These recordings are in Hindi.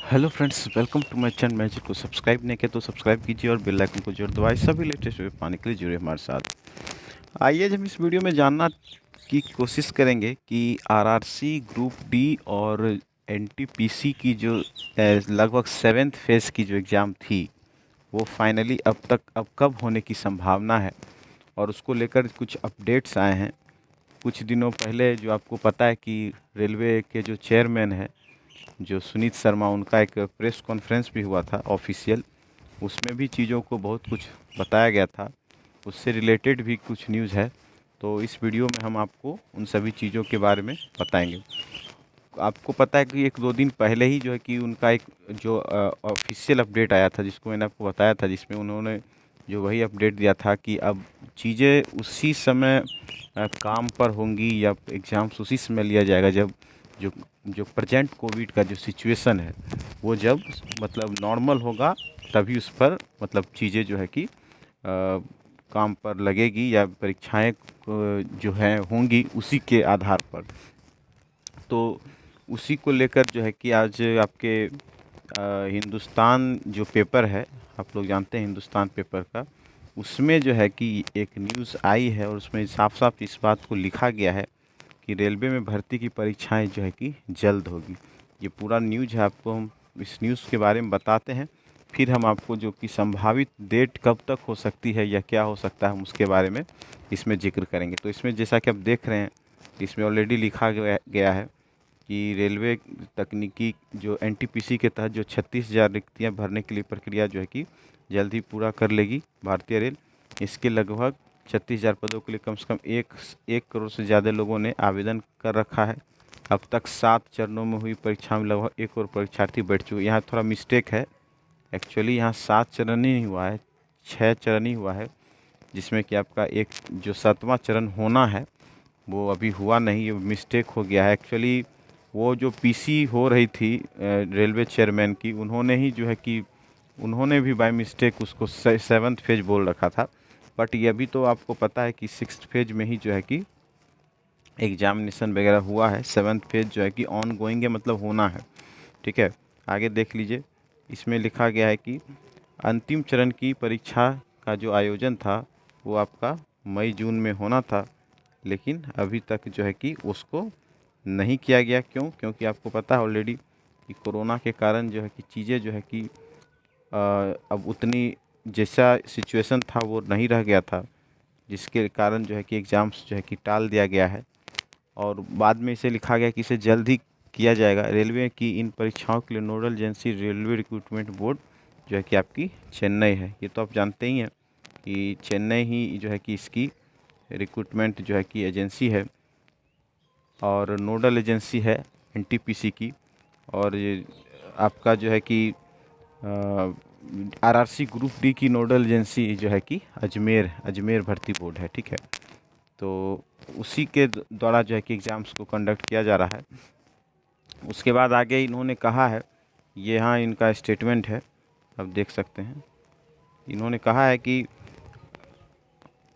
Hello friends, welcome to my channel. Magic को सब्सक्राइब नहीं किया तो सब्सक्राइब कीजिए और बेल आइकन को जरूर दबाएं। सभी लेटेस्ट वीडियो पाने के लिए जुड़े हमारे साथ। आइए आज हम इस वीडियो में जानना की कोशिश करेंगे कि आरआरसी ग्रुप डी और एनटीपीसी की जो लगभग सेवेंथ फेज़ की जो एग्ज़ाम थी, वो फाइनली अब कब होने की संभावना है और उसको लेकर कुछ अपडेट्स आए हैं। कुछ दिनों पहले जो आपको पता है कि रेलवे के जो चेयरमैन हैं, जो सुनीत शर्मा, उनका एक प्रेस कॉन्फ्रेंस भी हुआ था ऑफिशियल। उसमें भी चीज़ों को बहुत कुछ बताया गया था, उससे रिलेटेड भी कुछ न्यूज़ है। तो इस वीडियो में हम आपको उन सभी चीज़ों के बारे में बताएंगे। आपको पता है कि एक दो दिन पहले ही जो है कि उनका एक जो ऑफिशियल अपडेट आया था, जिसको मैंने आपको बताया था, जिसमें उन्होंने जो वही अपडेट दिया था कि अब चीज़ें उसी समय काम पर होंगी या एग्ज़ाम्स उसी समय लिया जाएगा जब जो जो प्रेजेंट कोविड का जो सिचुएशन है वो जब मतलब नॉर्मल होगा, तभी उस पर मतलब चीज़ें जो है कि काम पर लगेगी या परीक्षाएं जो हैं होंगी उसी के आधार पर। तो उसी को लेकर जो है कि आज आपके हिंदुस्तान जो पेपर है, आप लोग जानते हैं हिंदुस्तान पेपर का, उसमें जो है कि एक न्यूज़ आई है और उसमें साफ साफ इस बात को लिखा गया है कि रेलवे में भर्ती की परीक्षाएं जो है कि जल्द होगी। ये पूरा न्यूज़ है, आपको हम इस न्यूज़ के बारे में बताते हैं, फिर हम आपको जो कि संभावित डेट कब तक हो सकती है या क्या हो सकता है हम उसके बारे में इसमें जिक्र करेंगे। तो इसमें जैसा कि आप देख रहे हैं, इसमें ऑलरेडी लिखा गया है कि रेलवे तकनीकी जो एनटीपीसी के तहत जो 36,000 रिक्तियाँ भरने के लिए प्रक्रिया जो है कि जल्द ही पूरा कर लेगी भारतीय रेल। इसके लगभग 36,000 पदों के लिए कम से कम एक करोड़ से ज़्यादा लोगों ने आवेदन कर रखा है। अब तक 7 चरणों में हुई परीक्षा में लगभग 1 करोड़ परीक्षार्थी बैठ चुके। यहाँ थोड़ा मिस्टेक है, एक्चुअली यहाँ 7 चरण ही नहीं हुआ है, 6 चरण ही हुआ है, जिसमें कि आपका एक जो 7वां चरण होना है वो अभी हुआ नहीं, ये मिस्टेक हो गया है। एक्चुअली वो जो पीसी हो रही थी रेलवे चेयरमैन की, उन्होंने ही जो है कि उन्होंने भी बाय मिस्टेक उसको सेवन्थ फेज बोल रखा था। बट ये अभी तो आपको पता है कि सिक्स्थ फेज में ही जो है कि एग्जामिनेशन वगैरह हुआ है। सेवन्थ फेज जो है कि ऑन गोइंग है, मतलब होना है। ठीक है, आगे देख लीजिए। इसमें लिखा गया है कि अंतिम चरण की परीक्षा का जो आयोजन था वो आपका मई जून में होना था, लेकिन अभी तक जो है कि उसको नहीं किया गया। क्यों? क्योंकि आपको पता है ऑलरेडी कि कोरोना के कारण जो है कि चीज़ें जो है कि अब उतनी जैसा सिचुएशन था वो नहीं रह गया था, जिसके कारण जो है कि एग्ज़ाम्स जो है कि टाल दिया गया है और बाद में इसे लिखा गया कि इसे जल्द ही किया जाएगा। रेलवे की इन परीक्षाओं के लिए nodal agency railway recruitment board जो है कि आपकी चेन्नई है। ये तो आप जानते ही हैं कि चेन्नई ही जो है कि इसकी रिक्रूटमेंट जो है कि एजेंसी है और नोडल एजेंसी है एनटीपीसी की। और ये आपका जो है कि आरआरसी ग्रुप डी की नोडल एजेंसी जो है कि अजमेर भर्ती बोर्ड है। ठीक है, तो उसी के द्वारा जो है कि एग्ज़ाम्स को कंडक्ट किया जा रहा है। उसके बाद आगे इन्होंने कहा है, ये यहाँ इनका स्टेटमेंट है, आप देख सकते हैं। इन्होंने कहा है कि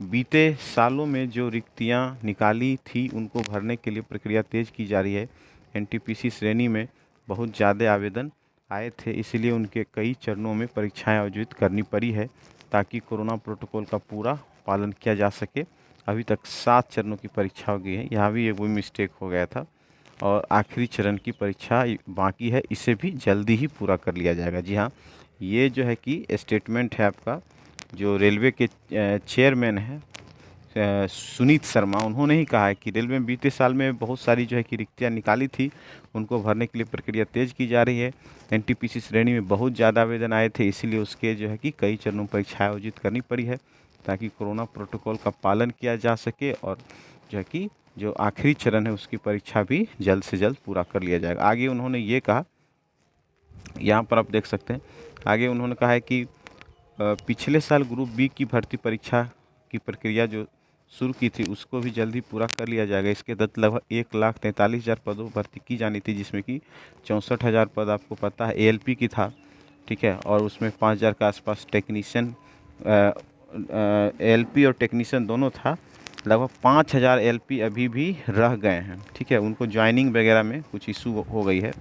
बीते सालों में जो रिक्तियां निकाली थी उनको भरने के लिए प्रक्रिया तेज़ की जा रही है। एनटीपीसी श्रेणी में बहुत ज़्यादा आवेदन आए थे, इसलिए उनके कई चरणों में परीक्षाएं आयोजित करनी पड़ी है ताकि कोरोना प्रोटोकॉल का पूरा पालन किया जा सके। अभी तक 7 चरणों की परीक्षा हो गई है, यहाँ भी एक वो मिस्टेक हो गया था और आखिरी चरण की परीक्षा बाकी है, इसे भी जल्दी ही पूरा कर लिया जाएगा। जी हाँ, ये जो है कि स्टेटमेंट है आपका जो रेलवे के चेयरमैन हैं सुनीत शर्मा, उन्होंने ही कहा है कि रेलवे में बीते साल में बहुत सारी जो है कि रिक्तियाँ निकाली थी, उनको भरने के लिए प्रक्रिया तेज़ की जा रही है। एनटीपीसी श्रेणी में बहुत ज़्यादा आवेदन आए थे, इसीलिए उसके जो है कि कई चरणों में परीक्षा आयोजित करनी पड़ी है ताकि कोरोना प्रोटोकॉल का पालन किया जा सके और जो है कि जो आखिरी चरण है उसकी परीक्षा भी जल्द से जल्द पूरा कर लिया जाएगा। आगे उन्होंने ये कहा, यहाँ पर आप देख सकते हैं, आगे उन्होंने कहा है कि पिछले साल ग्रुप बी की भर्ती परीक्षा की प्रक्रिया जो शुरू की थी उसको भी जल्दी पूरा कर लिया जाएगा। इसके तहत लगभग 1,43,000 पदों पर भर्ती की जानी थी, जिसमें कि 64,000 पद आपको पता है एएलपी की था। ठीक है, और उसमें 5,000 के आसपास टेक्नीशियन एएलपी और टेक्नीशियन दोनों था। लगभग 5,000 एलपी अभी भी रह गए हैं। ठीक है, उनको ज्वाइनिंग वगैरह में कुछ इशू हो गई है,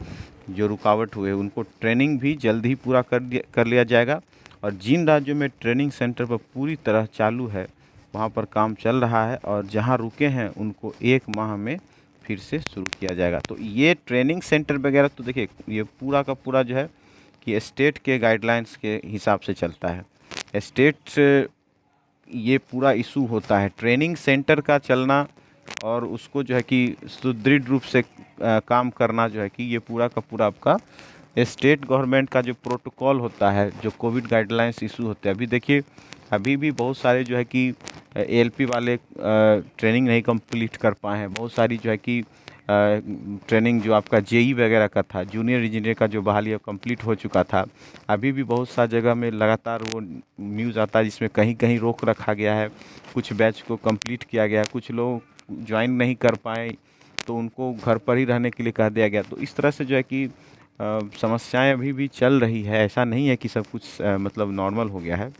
जो रुकावट हुए उनको ट्रेनिंग भी जल्द ही पूरा कर लिया जाएगा। और जिन राज्यों में ट्रेनिंग सेंटर पर पूरी तरह चालू है वहाँ पर काम चल रहा है, और जहाँ रुके हैं उनको 1 माह में फिर से शुरू किया जाएगा। तो ये ट्रेनिंग सेंटर वगैरह तो देखिए ये पूरा का पूरा जो है कि स्टेट के गाइडलाइंस के हिसाब से चलता है। स्टेट ये पूरा इशू होता है ट्रेनिंग सेंटर का चलना, और उसको जो है कि सुदृढ़ रूप से काम करना जो है कि ये पूरा का पूरा आपका स्टेट गवर्नमेंट का जो प्रोटोकॉल होता है, जो कोविड गाइडलाइंस इशू होते हैं। अभी देखिए अभी भी बहुत सारे जो है कि एएलपी वाले ट्रेनिंग नहीं कंप्लीट कर पाए हैं। बहुत सारी जो है कि ट्रेनिंग जो आपका जेई वगैरह का था, जूनियर इंजीनियर का जो बहाली कंप्लीट हो चुका था, अभी भी बहुत सा जगह में लगातार वो न्यूज़ आता है जिसमें कहीं कहीं रोक रखा गया है। कुछ बैच को कंप्लीट किया गया, कुछ लोग ज्वाइन नहीं कर पाए तो उनको घर पर ही रहने के लिए कह दिया गया। तो इस तरह से जो है कि समस्याएं अभी भी चल रही है। ऐसा नहीं है कि सब कुछ मतलब नॉर्मल हो गया है।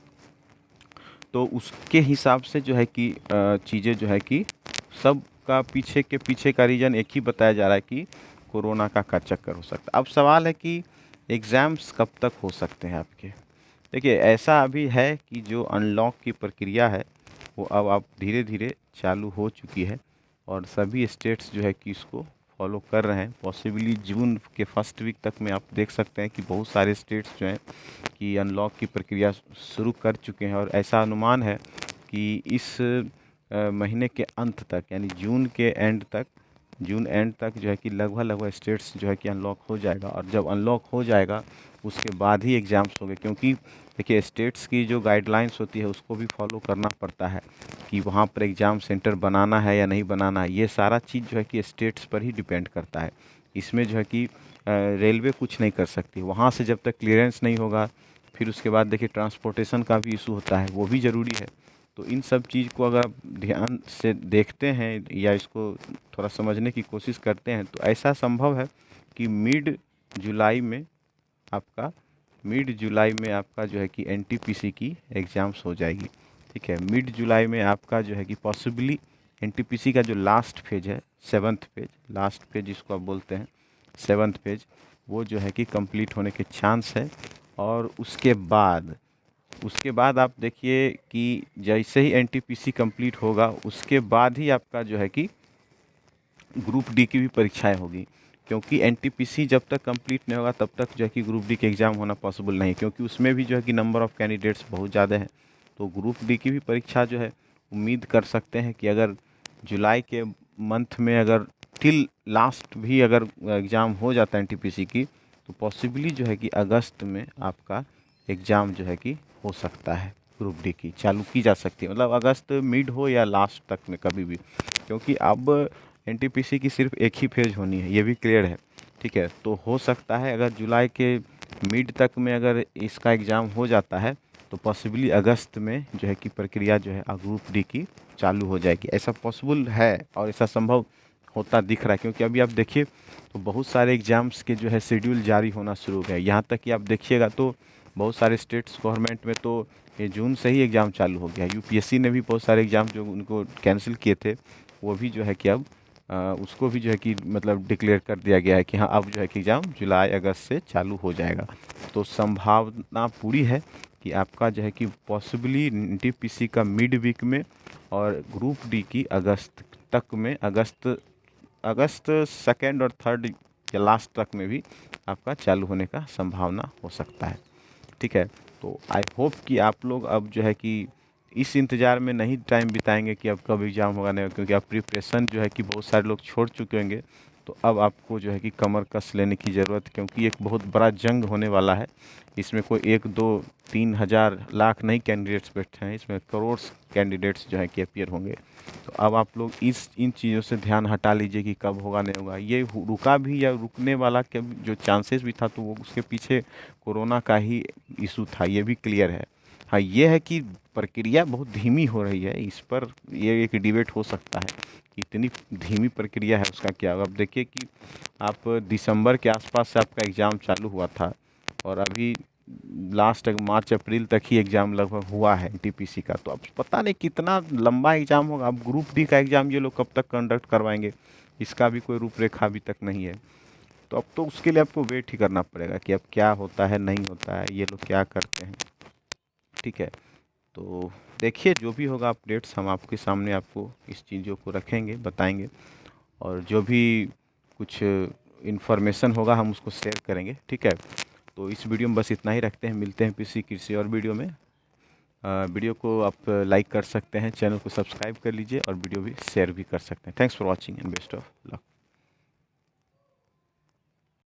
तो उसके हिसाब से जो है कि चीज़ें जो है कि सब का पीछे का रीज़न एक ही बताया जा रहा है कि कोरोना का चक्कर हो सकता है। अब सवाल है कि एग्ज़ाम्स कब तक हो सकते हैं आपके। देखिए ऐसा अभी है कि जो अनलॉक की प्रक्रिया है वो अब धीरे धीरे चालू हो चुकी है, और सभी स्टेट्स जो है कि इसको फॉलो कर रहे हैं। पॉसिबली जून के फर्स्ट वीक तक में आप देख सकते हैं कि बहुत सारे स्टेट्स जो हैं कि अनलॉक की प्रक्रिया शुरू कर चुके हैं। और ऐसा अनुमान है कि इस महीने के अंत तक, यानी जून एंड तक जो है कि लगभग स्टेट्स जो है कि अनलॉक हो जाएगा। और जब अनलॉक हो जाएगा उसके बाद ही एग्ज़ाम्स होंगे, क्योंकि देखिए स्टेट्स की जो गाइडलाइंस होती है उसको भी फॉलो करना पड़ता है कि वहाँ पर एग्ज़ाम सेंटर बनाना है या नहीं बनाना है। ये सारा चीज़ जो है कि स्टेट्स पर ही डिपेंड करता है। इसमें जो है कि रेलवे कुछ नहीं कर सकती वहाँ से जब तक क्लियरेंस नहीं होगा। फिर उसके बाद देखिए ट्रांसपोर्टेशन का भी इशू होता है, वो भी ज़रूरी है। तो इन सब चीज़ को अगर आप ध्यान से देखते हैं या इसको थोड़ा समझने की कोशिश करते हैं तो ऐसा संभव है कि आपका मिड जुलाई में आपका जो है कि एनटीपीसी की एग्ज़ाम्स हो जाएगी। ठीक है, मिड जुलाई में आपका जो है कि पॉसिबली एनटीपीसी का जो लास्ट फेज है, 7th फेज, लास्ट फेज जिसको आप बोलते हैं 7th फेज, वो जो है कि कंप्लीट होने के चांस है। और उसके बाद आप देखिए कि जैसे ही एनटीपीसी कंप्लीट होगा उसके बाद ही आपका जो है कि ग्रुप डी की भी परीक्षाएं होगी। क्योंकि एनटीपीसी जब तक कंप्लीट नहीं होगा तब तक जो है कि ग्रुप डी के एग्ज़ाम होना पॉसिबल नहीं, क्योंकि उसमें भी जो है कि नंबर ऑफ़ कैंडिडेट्स बहुत ज़्यादा हैं। तो ग्रुप डी की भी परीक्षा जो है उम्मीद कर सकते हैं कि अगर जुलाई के मंथ में अगर टिल लास्ट भी अगर एग्ज़ाम हो जाता है एनटीपीसी की, तो पॉसिबली जो है कि अगस्त में आपका एग्ज़ाम जो है कि हो सकता है, ग्रुप डी की चालू की जा सकती है। मतलब अगस्त मिड हो या लास्ट तक में कभी भी, क्योंकि अब एनटीपीसी की सिर्फ एक ही फेज होनी है, ये भी क्लियर है। ठीक है, तो हो सकता है अगर जुलाई के मिड तक में अगर इसका एग्ज़ाम हो जाता है तो पॉसिबली अगस्त में जो है कि प्रक्रिया जो है ग्रुप डी की चालू हो जाएगी। ऐसा पॉसिबल है और ऐसा संभव होता दिख रहा है, क्योंकि अभी आप देखिए तो बहुत सारे एग्ज़ाम्स के जो है शेड्यूल जारी होना शुरू हो गया है। यहाँ तक कि आप देखिएगा तो बहुत सारे स्टेट्स गवर्नमेंट में तो ये जून से ही एग्ज़ाम चालू हो गया है। यूपीएससी ने भी बहुत सारे एग्ज़ाम जो उनको कैंसिल किए थे वो भी जो है कि अब उसको भी जो है कि मतलब डिक्लेयर कर दिया गया है कि हाँ अब जो है कि एग्ज़ाम जुलाई अगस्त से चालू हो जाएगा। तो संभावना पूरी है कि आपका जो है कि पॉसिबली एनटीपीसी का मिड वीक में और ग्रुप डी की अगस्त तक में, अगस्त 2nd और 3rd या लास्ट तक में भी आपका चालू होने का संभावना हो सकता है। ठीक है, तो आई होप कि आप लोग अब जो है कि इस इंतज़ार में नहीं टाइम बिताएंगे कि अब कब एग्ज़ाम होगा नहीं होगा, क्योंकि अब प्रिपरेशन जो है कि बहुत सारे लोग छोड़ चुके होंगे। तो अब आपको जो है कि कमर कस लेने की ज़रूरत है, क्योंकि एक बहुत बड़ा जंग होने वाला है। इसमें कोई 1 2 3 हज़ार लाख नहीं कैंडिडेट्स बैठे हैं, इसमें करोड़ कैंडिडेट्स जो है कि अपीयर होंगे। तो अब आप लोग इन चीज़ों से ध्यान हटा लीजिए कि कब होगा नहीं होगा। ये रुका भी या रुकने वाला के जो चांसेस भी था तो वो उसके पीछे कोरोना का ही इशू था, ये भी क्लियर है। हाँ, ये है कि प्रक्रिया बहुत धीमी हो रही है, इस पर ये एक डिबेट हो सकता है कि इतनी धीमी प्रक्रिया है उसका क्या होगा। अब देखिए कि आप दिसंबर के आसपास से आपका एग्ज़ाम चालू हुआ था और अभी लास्ट तक मार्च अप्रैल तक ही एग्ज़ाम लगभग हुआ है एनटीपीसी का। तो अब पता नहीं कितना लंबा एग्ज़ाम होगा। अब ग्रुप डी का एग्ज़ाम ये लोग कब तक कंडक्ट करवाएंगे, इसका भी कोई रूपरेखा अभी तक नहीं है। तो अब तो उसके लिए आपको वेट ही करना पड़ेगा कि अब क्या होता है नहीं होता है, ये लोग क्या करते हैं। ठीक है, तो देखिए जो भी होगा अपडेट्स हम आपके सामने आपको इस चीज़ों को रखेंगे, बताएंगे, और जो भी कुछ इन्फॉर्मेशन होगा हम उसको शेयर करेंगे। ठीक है, तो इस वीडियो में बस इतना ही रखते हैं, मिलते हैं किसी और वीडियो में। वीडियो को आप लाइक कर सकते हैं, चैनल को सब्सक्राइब कर लीजिए और वीडियो भी शेयर भी कर सकते हैं। Thanks for watching and best of luck.